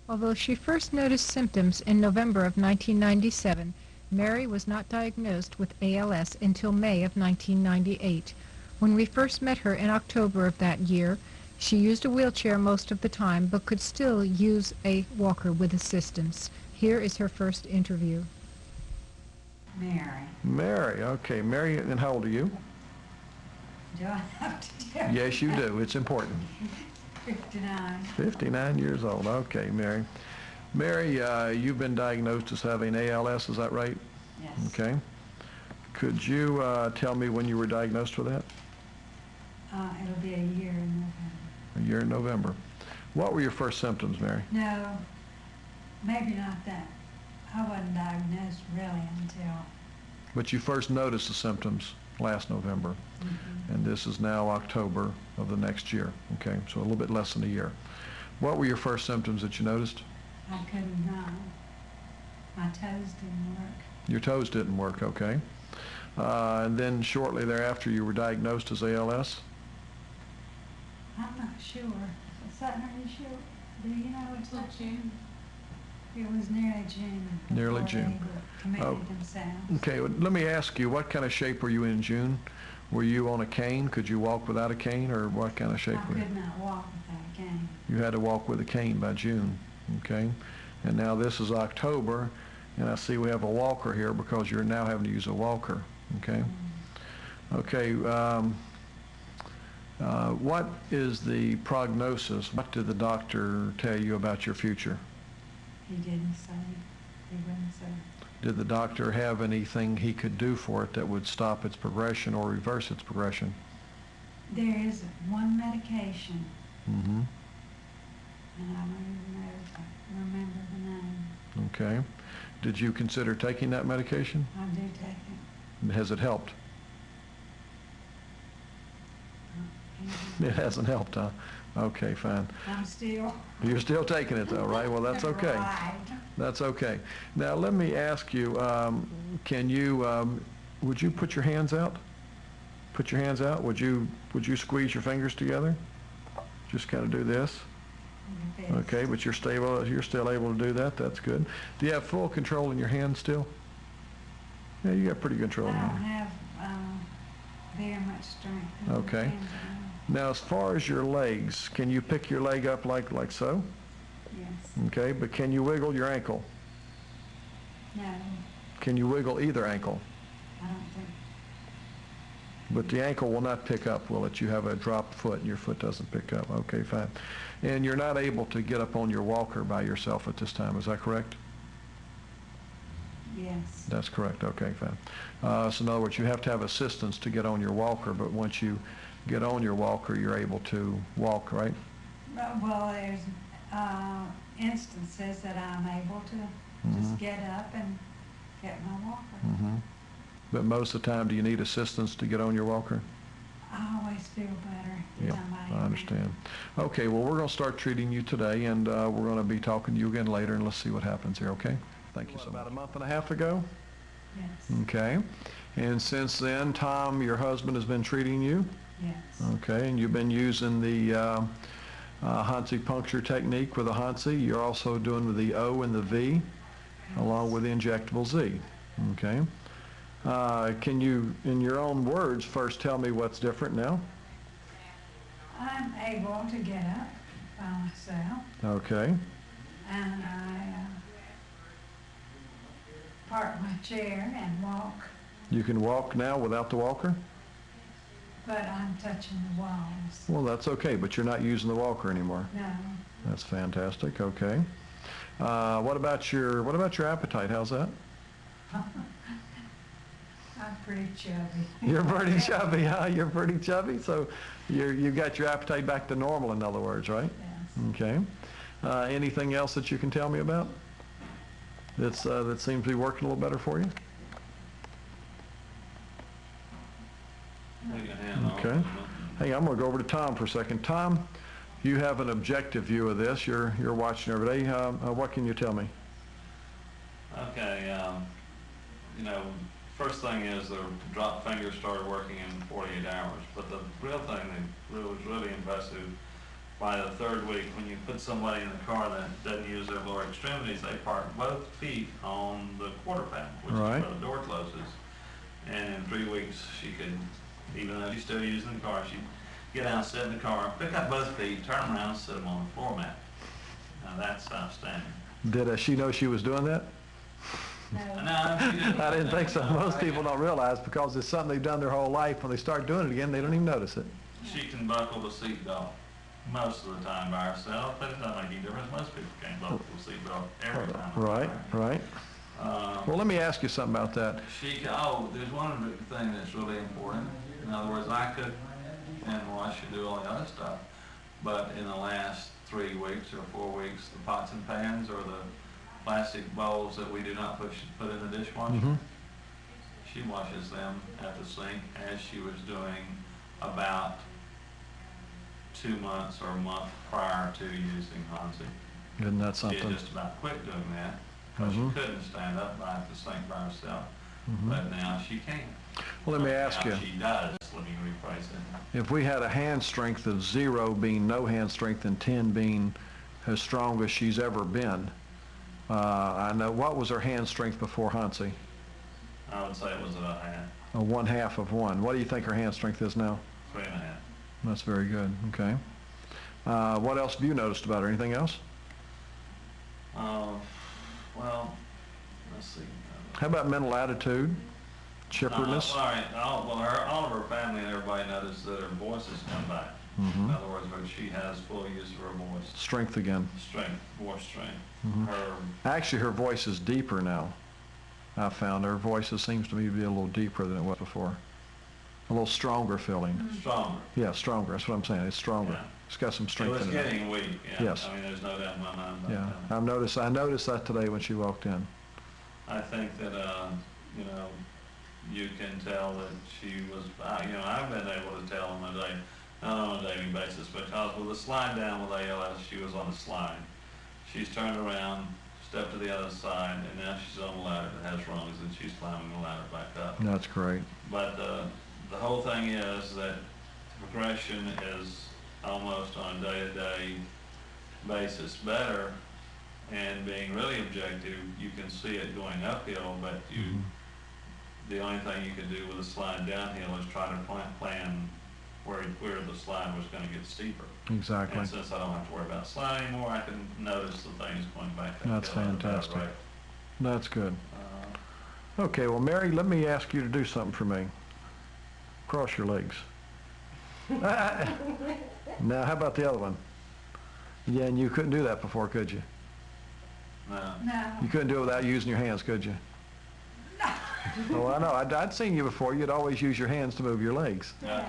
Although she first noticed symptoms in November of 1997, Mary was not diagnosed with ALS until May of 1998. When we first met her in October of that year, she used a wheelchair most of the time but could still use a walker with assistance. Here is her first interview. Mary. Mary, okay. Mary, and how old are you? Do I have to do it? Yes, you do. It's important. 59. 59 years old. Okay, Mary. Mary, you've been diagnosed as having ALS, is that right? Yes. Okay. Could you tell me when you were diagnosed with that? It'll be a year in November. A year in November. What were your first symptoms, Mary? No, maybe not that. I wasn't diagnosed really until... But you first noticed the symptoms last November, and this is now October of the next year. Okay, so a little bit less than a year. What were your first symptoms that you noticed? I couldn't run. My toes didn't work. Your toes didn't work, okay. And then shortly thereafter you were diagnosed as ALS? I'm not sure. Is that really sure? Do you know it's like June? It was nearly June. Nearly June. They committed themselves. Okay, well, let me ask you, what kind of shape were you in June? Were you on a cane? Could you walk without a cane, or what kind of shape I were you? could not walk without a cane. You had to walk with a cane by June, okay? And now this is October, and I see we have a walker here because you're now having to use a walker, okay? Okay, what is the prognosis? What did the doctor tell you about your future? He didn't say. He wouldn't say. Did the doctor have anything he could do for it that would stop its progression or reverse its progression? There is one medication, Mm-hmm. and I don't even know if I remember the name. Okay. Did you consider taking that medication? I do take it. Has it helped? It hasn't helped, huh? Okay, fine. I'm still... You're still taking it though, right? Well, that's okay. Right. That's okay. Now, let me ask you, can you, would you put your hands out? Put your hands out. Would you squeeze your fingers together? Just kind of do this. Okay, but you're still able to do that. That's good. Do you have full control in your hands still? Yeah, you got pretty good control. I don't have very much strength. in my Okay. hands at all. Now, as far as your legs, can you pick your leg up like so? Yes. Okay, but can you wiggle your ankle? No, Can you wiggle either ankle? I don't think. But the ankle will not pick up, will it? You have a dropped foot and your foot doesn't pick up. Okay, fine. And you're not able to get up on your walker by yourself at this time, is that correct? Yes. That's correct. Okay, fine. So in other words, you have to have assistance to get on your walker, but once you get on your walker, you're able to walk, right? Well, there's instances that I'm able to just get up and get my walker. Mm-hmm. But most of the time, do you need assistance to get on your walker? I always feel better with Yeah, somebody I around. understand. Okay, well, we're going to start treating you today, and we're going to be talking to you again later, and let's see what happens here, okay? Thank you so much. About a month and a half ago? Yes. Okay. And since then, Tom, your husband, has been treating you? Yes. Okay, and you've been using the Hansi puncture technique with the Hansi. You're also doing with the O and the V, along with the injectable Z. Okay. Can you, in your own words, first tell me what's different now? I'm able to get up by myself, Okay. and I park my chair and walk, You can walk now without the walker? but I'm touching the walls. Well, that's okay, but you're not using the walker anymore. No, That's fantastic. Okay. What about your appetite? How's that? I'm pretty chubby. You're pretty chubby, huh? You're pretty chubby, so you got your appetite back to normal, in other words, right? Yes. Okay. Anything else that you can tell me about that seems to be working a little better for you? Okay. Hey, I'm going to go over to Tom for a second. Tom, you have an objective view of this. You're watching every day. What can you tell me? Okay, you know, first thing is the drop fingers started working in 48 hours, but the real thing that was really impressive by the third week, when you put somebody in the car that doesn't use their lower extremities, they park both feet on the quarter panel, which Right. is where the door closes. And in 3 weeks, she could, even though she's still using the car, she'd get out, sit in the car, pick up both feet, turn them around, sit them on the floor mat. Now that's outstanding. Did she know she was doing that? No. No, she didn't. I didn't think so. Most people don't realize because it's something they've done their whole life. When they start doing it again, they don't even notice it. She can buckle the seatbelt most of the time by herself, but it doesn't make any difference. Most people can't buckle the seatbelt every time. Right, right. Well, let me ask you something about that. There's one other thing that's really important. In other words, I cook and wash and do all the other stuff, but in the last 3 weeks or 4 weeks, the pots and pans or the plastic bowls that we do not put in the dishwasher, Mm-hmm. she washes them at the sink as she was doing about 2 months or a month prior to using Hansi. Isn't that She something? had just about quit doing that because Mhm. she couldn't stand up by the sink by herself, Mhm. but now she can. Well, let me ask Now you, she does, let me rephrase it. if we had a hand strength of 0 being no hand strength and 10 being as strong as she's ever been, I know, what was her hand strength before Hansi? I would say it was about half, A 1/2 of 1. What do you think her hand strength is now? 3.5. That's very good, okay. What else have you noticed about her? Anything else? Well, let's see. How about mental attitude, chipperness? All right, all of her family and everybody noticed that her voice has come back. Mhm. In other words, when she has full use of her voice, Strength again. strength, voice strength. Mhm. Her, Actually, her voice is deeper now. I found her voice seems to me to be a little deeper than it was before. A little stronger feeling. stronger. Yeah, stronger. That's what I'm saying. It's stronger. Yeah. It's got some It strength was in it. getting weak, yeah. Yes. I mean, there's no doubt in my mind about Yeah, that. I noticed that today when she walked in. I think that, you can tell that she was, I've been able to tell on not on a daily basis, because with the slide down with ALS, she was on a slide. She's turned around, stepped to the other side, and now she's on a ladder that has rungs, and she's climbing the ladder back up. That's great. But the whole thing is that progression is almost on a day-to-day basis better, and being really objective, you can see it going uphill, but Mhm. the only thing you can do with a slide downhill is try to plan where the slide was going to get steeper. Exactly. And since I don't have to worry about slide anymore, I can notice the things going back uphill. That's at a better fantastic. rate. That's good. Uh, Okay, well, Mary, let me ask you to do something for me. Cross your legs. Now, how about the other one? Yeah, and you couldn't do that before, could you? No. No. You couldn't do it without using your hands, could you? Oh, I know. I'd seen you before. You'd always use your hands to move your legs. Okay.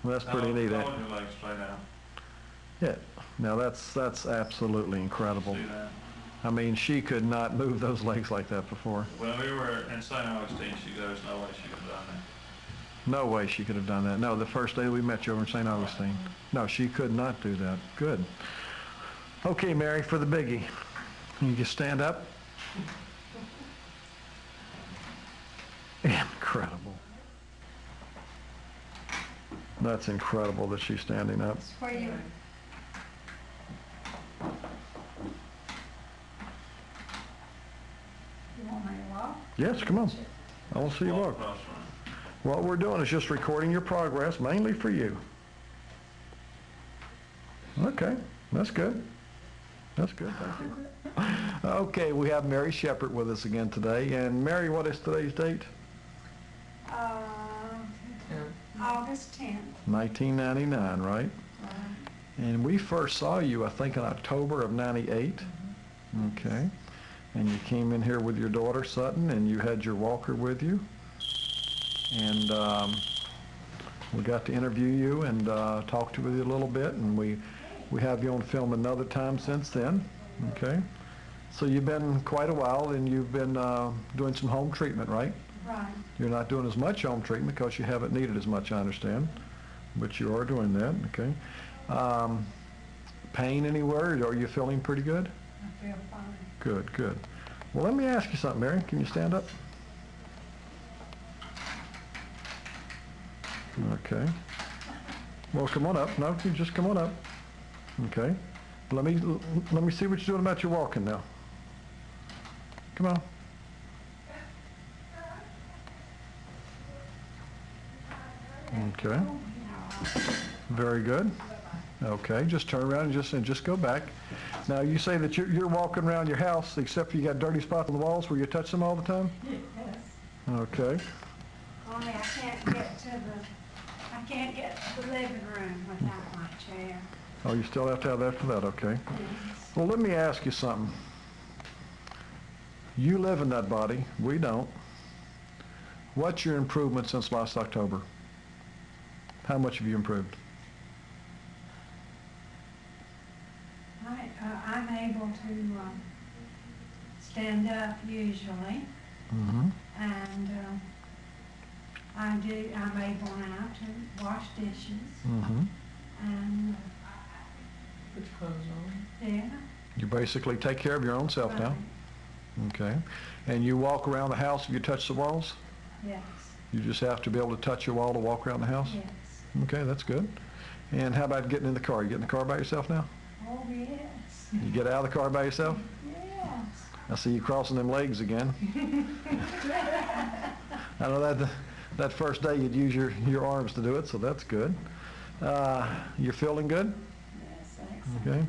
Well, that's pretty neat. Hold your legs straight out. Yeah. Now, that's absolutely incredible. See that? I mean, she could not move those legs like that before. When we were in St. Augustine, there's no way she could have done that. No way she could have done that. No, the first day we met you over in St. Augustine. No, she could not do that. Good. Okay, Mary, for the biggie. You just stand up. Incredible. That's incredible that she's standing up. It's for you. You want me to walk? Yes, come on. I want to see you walk. Across the room. What we're doing is just recording your progress, mainly for you. Okay, that's good. That's good, thank you. Okay, we have Mary Shepherd with us again today. And Mary, what is today's date? August 10th. 1999, right? Right. And we first saw you, I think, in October of 98. Okay. And you came in here with your daughter, Sutton, and you had your walker with you. And we got to interview you and talk to you a little bit, and we have you on film another time since then. Okay. So you've been quite a while, and you've been doing some home treatment, right? Right. You're not doing as much home treatment because you haven't needed as much, I understand. But you are doing that, okay. Pain anywhere? Are you feeling pretty good? I feel fine. Good, good. Well, let me ask you something, Mary. Can you stand up? Okay. Well, come on up. No, you just come on up. Okay. Let me see what you're doing about your walking now. Come on. Okay. Very good. Okay, just turn around and just go back. Now, you say that you're walking around your house, except for you got dirty spots on the walls where you touch them all the time? Yes. Okay. Only I can't get to the living room without my chair. Oh, you still have to have that for that, okay. Yes. Well, let me ask you something. You live in that body, we don't. What's your improvement since last October? How much have you improved? I'm able to stand up usually, Mm-hmm. and I'm able now to wash dishes, Mm-hmm. and Put your clothes on. yeah. You basically take care of your own self now. Right. Okay. And you walk around the house if you touch the walls? Yes. You just have to be able to touch a wall to walk around the house? Yes. Okay, that's good. And how about getting in the car? You get in the car by yourself now? Oh, yes. You get out of the car by yourself? Yes. I see you crossing them legs again. I know that first day you'd use your arms to do it, so that's good. You're feeling good? Yes, excellent. Okay.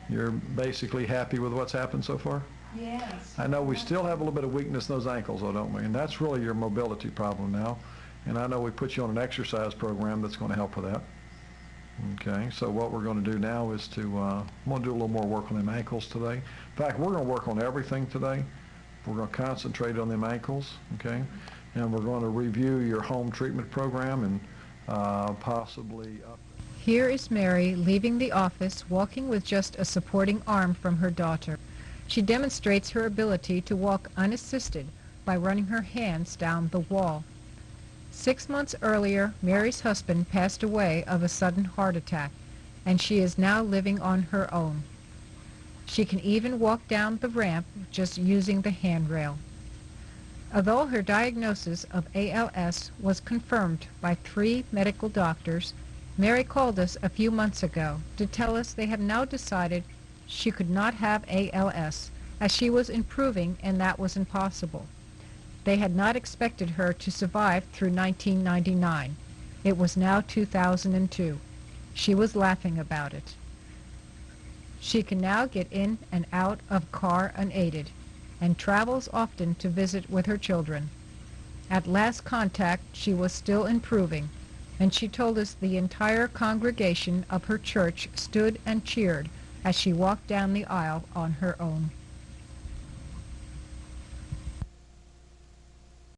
You're basically happy with what's happened so far? Yes. I know we still have a little bit of weakness in those ankles, though, don't we? And that's really your mobility problem now. And I know we put you on an exercise program that's going to help with that. Okay, so what we're going to do now is to do a little more work on them ankles today. In fact, we're going to work on everything today. We're going to concentrate on them ankles, okay? And we're going to review your home treatment program and possibly up. Here is Mary leaving the office, walking with just a supporting arm from her daughter. She demonstrates her ability to walk unassisted by running her hands down the wall. 6 months earlier, Mary's husband passed away of a sudden heart attack, and she is now living on her own. She can even walk down the ramp just using the handrail. Although her diagnosis of ALS was confirmed by 3 medical doctors, Mary called us a few months ago to tell us they have now decided she could not have ALS, as she was improving and that was impossible. They had not expected her to survive through 1999. It was now 2002. She was laughing about it. She can now get in and out of car unaided and travels often to visit with her children. At last contact, she was still improving, and she told us the entire congregation of her church stood and cheered as she walked down the aisle on her own.